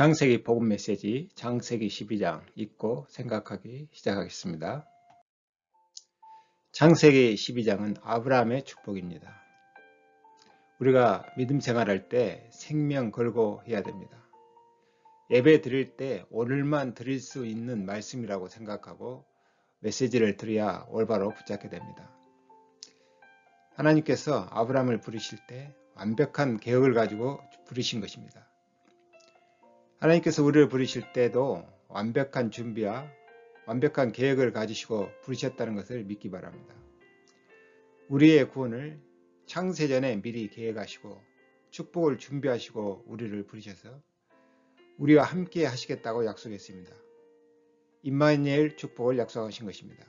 창세기 복음 메시지 창세기 12장 읽고 생각하기 시작하겠습니다. 창세기 12장은 아브라함의 축복입니다. 우리가 믿음 생활할 때 생명 걸고 해야 됩니다. 예배 드릴 때 오늘만 드릴 수 있는 말씀이라고 생각하고 메시지를 드려야 올바로 붙잡게 됩니다. 하나님께서 아브라함을 부르실 때 완벽한 계획을 가지고 부르신 것입니다. 하나님께서 우리를 부르실 때도 완벽한 준비와 완벽한 계획을 가지시고 부르셨다는 것을 믿기 바랍니다. 우리의 구원을 창세전에 미리 계획하시고 축복을 준비하시고 우리를 부르셔서 우리와 함께 하시겠다고 약속했습니다. 임마누엘 축복을 약속하신 것입니다.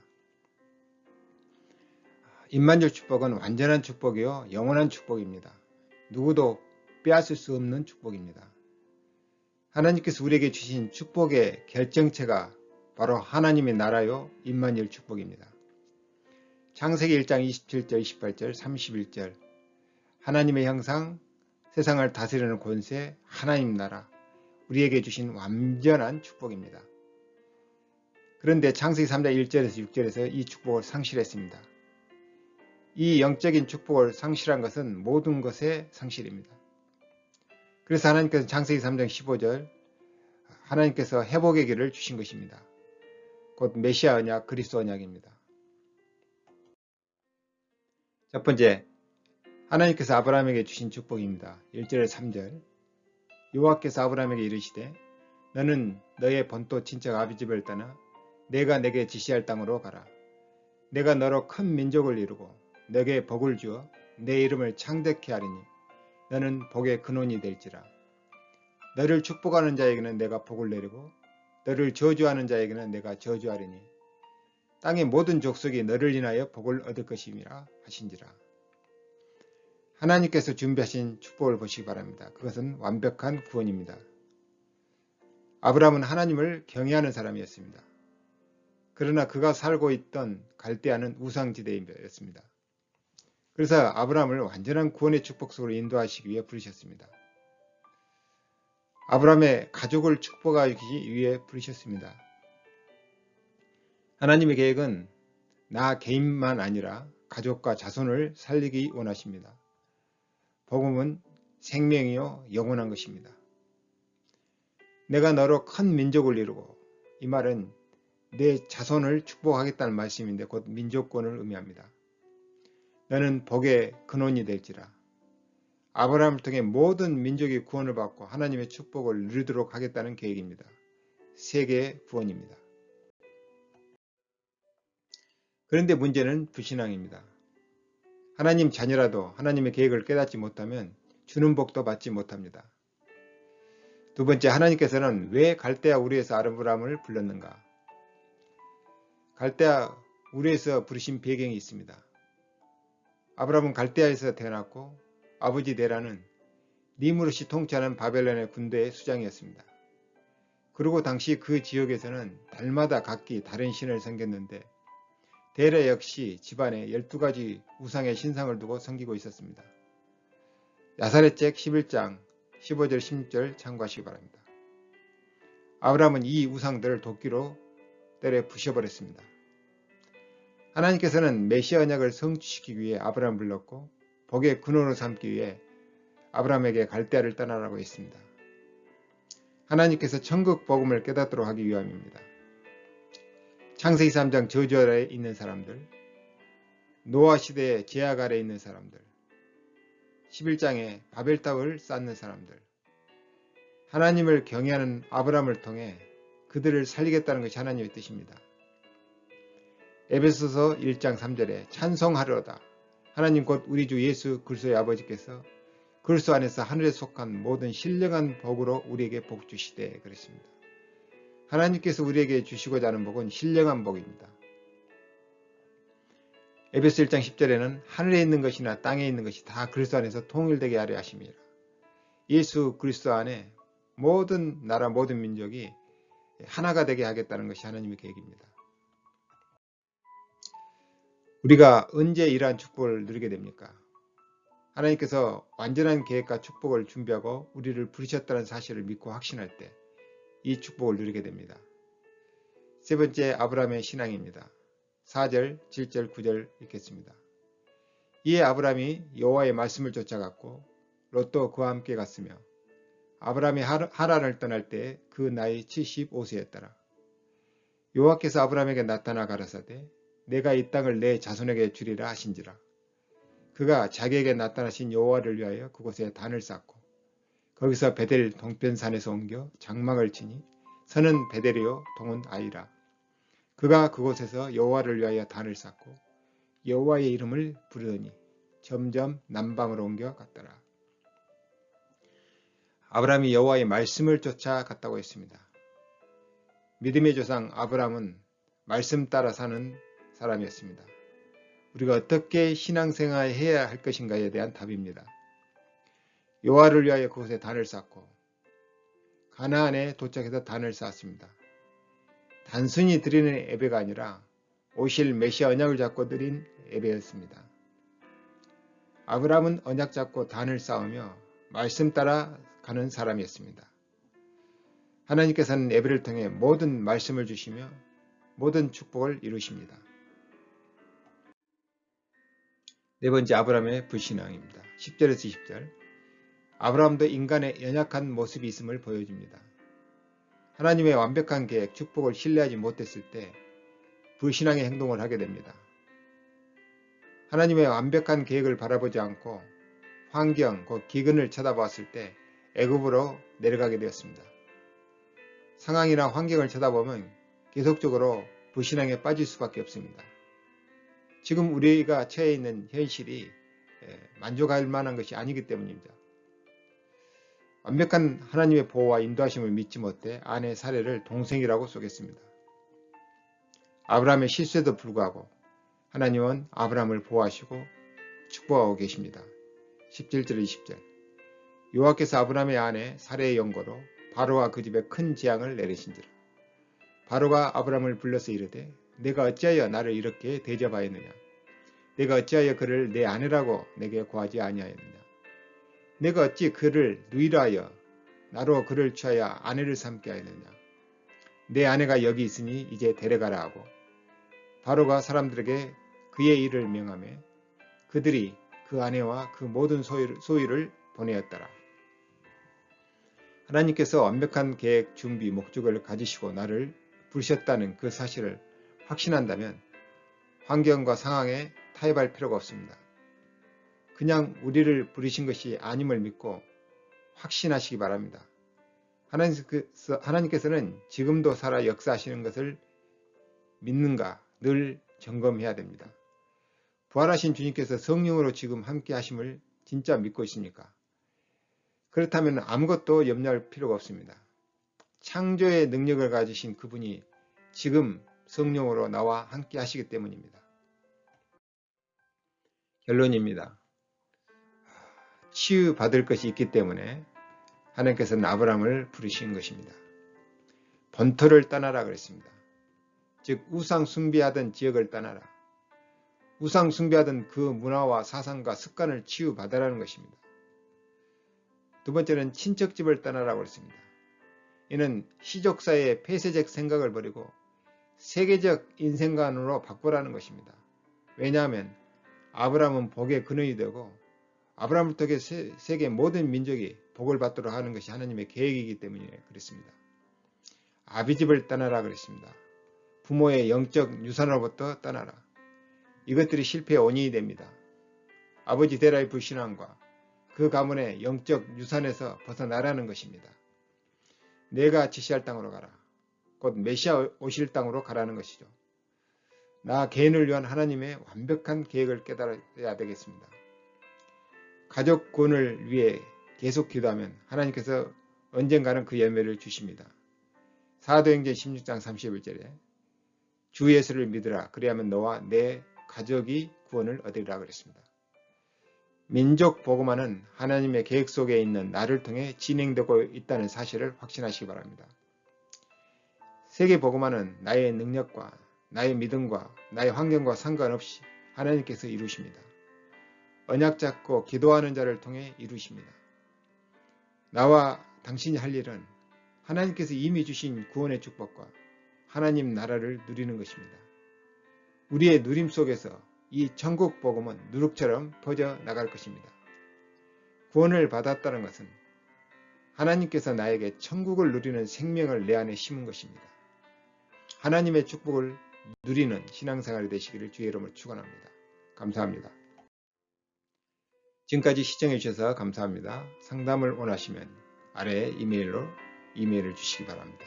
임마누엘 축복은 완전한 축복이요 영원한 축복입니다. 누구도 빼앗을 수 없는 축복입니다. 하나님께서 우리에게 주신 축복의 결정체가 바로 하나님의 나라요 임마누엘 축복입니다. 창세기 1장 27절, 28절, 31절 하나님의 형상, 세상을 다스리는 권세, 하나님 나라 우리에게 주신 완전한 축복입니다. 그런데 창세기 3장 1절에서 6절에서 이 축복을 상실했습니다. 이 영적인 축복을 상실한 것은 모든 것의 상실입니다. 그래서 하나님께서 창세기 3장 15절 하나님께서 회복의 길을 주신 것입니다. 곧 메시아 언약, 그리스도 언약입니다. 첫 번째, 하나님께서 아브라함에게 주신 축복입니다. 1절에서 3절 여호와께서 아브라함에게 이르시되 너는 너의 본토 친척 아비 집을 떠나 내가 내게 지시할 땅으로 가라. 내가 너로 큰 민족을 이루고 너에게 복을 주어 내 이름을 창대케 하리니 너는 복의 근원이 될지라. 너를 축복하는 자에게는 내가 복을 내리고 너를 저주하는 자에게는 내가 저주하리니 땅의 모든 족속이 너를 인하여 복을 얻을 것임이라 하신지라. 하나님께서 준비하신 축복을 보시기 바랍니다. 그것은 완벽한 구원입니다. 아브라함은 하나님을 경외하는 사람이었습니다. 그러나 그가 살고 있던 갈대아는 우상지대였습니다. 그래서 아브라함을 완전한 구원의 축복 속으로 인도하시기 위해 부르셨습니다. 아브라함의 가족을 축복하기 위해 부르셨습니다. 하나님의 계획은 나 개인만 아니라 가족과 자손을 살리기 원하십니다. 복음은 생명이요 영원한 것입니다. 내가 너로 큰 민족을 이루고 이 말은 내 자손을 축복하겠다는 말씀인데 곧 민족권을 의미합니다. 너는 복의 근원이 될지라. 아브라함을 통해 모든 민족이 구원을 받고 하나님의 축복을 누리도록 하겠다는 계획입니다. 세계의 구원입니다. 그런데 문제는 불신앙입니다. 하나님 자녀라도 하나님의 계획을 깨닫지 못하면 주는 복도 받지 못합니다. 두 번째, 하나님께서는 왜 갈대아 우르에서 아브라함을 불렀는가? 갈대아 우르에서 부르신 배경이 있습니다. 아브라함은 갈대아에서 태어났고 아버지 데라는 니므롯이 통치하는 바벨론의 군대의 수장이었습니다. 그리고 당시 그 지역에서는 달마다 각기 다른 신을 섬겼는데 데라 역시 집안에 12가지 우상의 신상을 두고 섬기고 있었습니다. 야사렛책 11장 15절 16절 참고하시기 바랍니다. 아브라함은 이 우상들을 도끼로 때려 부셔버렸습니다. 하나님께서는 메시아 언약을 성취시키기 위해 아브라함을 불렀고 복의 근원으로 삼기 위해 아브라함에게 갈대아를 떠나라고 했습니다. 하나님께서 천국 복음을 깨닫도록 하기 위함입니다. 창세기 3장 저주 아래에 있는 사람들, 노아 시대의 제약 아래에 있는 사람들, 11장에 바벨탑을 쌓는 사람들, 하나님을 경외하는 아브라함을 통해 그들을 살리겠다는 것이 하나님의 뜻입니다. 에베소서 1장 3절에 찬송하려다 하나님 곧 우리 주 예수 그리스도의 아버지께서 그리스도 안에서 하늘에 속한 모든 신령한 복으로 우리에게 복 주시되 그랬습니다. 하나님께서 우리에게 주시고자 하는 복은 신령한 복입니다. 에베소 1장 10절에는 하늘에 있는 것이나 땅에 있는 것이 다 그리스도 안에서 통일되게 하려 하심이라. 예수 그리스도 안에 모든 나라 모든 민족이 하나가 되게 하겠다는 것이 하나님의 계획입니다. 우리가 언제 이러한 축복을 누리게 됩니까? 하나님께서 완전한 계획과 축복을 준비하고 우리를 부르셨다는 사실을 믿고 확신할 때 이 축복을 누리게 됩니다. 세 번째, 아브라함의 신앙입니다. 4절, 7절, 9절 읽겠습니다. 이에 아브라함이 여호와의 말씀을 쫓아갔고 롯도 그와 함께 갔으며 아브라함이 하란을 떠날 때 그 나이 75세였더라. 여호와께서 아브라함에게 나타나 가라사대 내가 이 땅을 내 자손에게 주리라 하신지라. 그가 자기에게 나타나신 여호와를 위하여 그곳에 단을 쌓고 거기서 베델 동편산에서 옮겨 장막을 치니 서는 베델이요 동은 아이라. 그가 그곳에서 여호와를 위하여 단을 쌓고 여호와의 이름을 부르더니 점점 남방으로 옮겨 갔더라. 아브라함이 여호와의 말씀을 쫓아갔다고 했습니다. 믿음의 조상 아브라함은 말씀 따라 사는 사람이었습니다. 우리가 어떻게 신앙생활 해야 할 것인가에 대한 답입니다. 여호와를 위하여 그곳에 단을 쌓고 가나안에 도착해서 단을 쌓았습니다. 단순히 드리는 예배가 아니라 오실 메시아 언약을 잡고 드린 예배였습니다. 아브라함은 언약 잡고 단을 쌓으며 말씀 따라 가는 사람이었습니다. 하나님께서는 예배를 통해 모든 말씀을 주시며 모든 축복을 이루십니다. 네 번째, 아브라함의 불신앙입니다. 10절에서 20절. 아브라함도 인간의 연약한 모습이 있음을 보여줍니다. 하나님의 완벽한 계획, 축복을 신뢰하지 못했을 때 불신앙의 행동을 하게 됩니다. 하나님의 완벽한 계획을 바라보지 않고 환경, 곧 기근을 쳐다보았을 때 애굽으로 내려가게 되었습니다. 상황이나 환경을 쳐다보면 계속적으로 불신앙에 빠질 수밖에 없습니다. 지금 우리가 처해 있는 현실이 만족할 만한 것이 아니기 때문입니다. 완벽한 하나님의 보호와 인도하심을 믿지 못해 아내 사례를 동생이라고 속였습니다. 아브라함의 실수에도 불구하고 하나님은 아브라함을 보호하시고 축복하고 계십니다. 17절 20절. 여호와께서 아브라함의 아내 사레의 연고로 바로와 그 집에 큰 재앙을 내리신지라. 바로가 아브라함을 불러서 이르되 내가 어찌하여 나를 이렇게 대접하였느냐. 내가 어찌하여 그를 내 아내라고 내게 고하지 아니하였느냐. 내가 어찌 그를 누이라 하여 나로 그를 취하여 아내를 삼게 하였느냐. 내 아내가 여기 있으니 이제 데려가라 하고 바로가 사람들에게 그의 일을 명하며 그들이 그 아내와 그 모든 소유를 보내었더라. 하나님께서 완벽한 계획, 준비, 목적을 가지시고 나를 부르셨다는 그 사실을 확신한다면 환경과 상황에 타협할 필요가 없습니다. 그냥 우리를 부르신 것이 아님을 믿고 확신하시기 바랍니다. 하나님께서는 지금도 살아 역사하시는 것을 믿는가 늘 점검해야 됩니다. 부활하신 주님께서 성령으로 지금 함께 하심을 진짜 믿고 있습니까? 그렇다면 아무것도 염려할 필요가 없습니다. 창조의 능력을 가지신 그분이 지금 성령으로 나와 함께 하시기 때문입니다. 결론입니다. 치유받을 것이 있기 때문에 하나님께서는 아브라함을 부르신 것입니다. 본토를 떠나라 그랬습니다. 즉 우상 숭배하던 지역을 떠나라. 우상 숭배하던 그 문화와 사상과 습관을 치유받으라는 것입니다. 두 번째는 친척집을 떠나라고 그랬습니다. 이는 시족사의 폐쇄적 생각을 버리고 세계적 인생관으로 바꾸라는 것입니다. 왜냐하면 아브라함은 복의 근원이 되고 아브라함을 통해 세계 모든 민족이 복을 받도록 하는 것이 하나님의 계획이기 때문에 그랬습니다. 아비집을 떠나라 그랬습니다. 부모의 영적 유산으로부터 떠나라. 이것들이 실패의 원인이 됩니다. 아버지 데라의 불신앙과 그 가문의 영적 유산에서 벗어나라는 것입니다. 내가 지시할 땅으로 가라. 곧 메시아 오실 땅으로 가라는 것이죠. 나 개인을 위한 하나님의 완벽한 계획을 깨달아야 되겠습니다. 가족 구원을 위해 계속 기도하면 하나님께서 언젠가는 그 열매를 주십니다. 사도행전 16장 31절에 주 예수를 믿으라. 그리하면 너와 내 가족이 구원을 얻으리라 그랬습니다. 민족 복음화는 하나님의 계획 속에 있는 나를 통해 진행되고 있다는 사실을 확신하시기 바랍니다. 세계 복음화는 나의 능력과 나의 믿음과 나의 환경과 상관없이 하나님께서 이루십니다. 언약 잡고 기도하는 자를 통해 이루십니다. 나와 당신이 할 일은 하나님께서 이미 주신 구원의 축복과 하나님 나라를 누리는 것입니다. 우리의 누림 속에서 이 천국 복음은 누룩처럼 퍼져 나갈 것입니다. 구원을 받았다는 것은 하나님께서 나에게 천국을 누리는 생명을 내 안에 심은 것입니다. 하나님의 축복을 누리는 신앙생활이 되시기를 주의 이름으로 축원합니다. 감사합니다. 지금까지 시청해 주셔서 감사합니다. 상담을 원하시면 아래에 이메일을 주시기 바랍니다.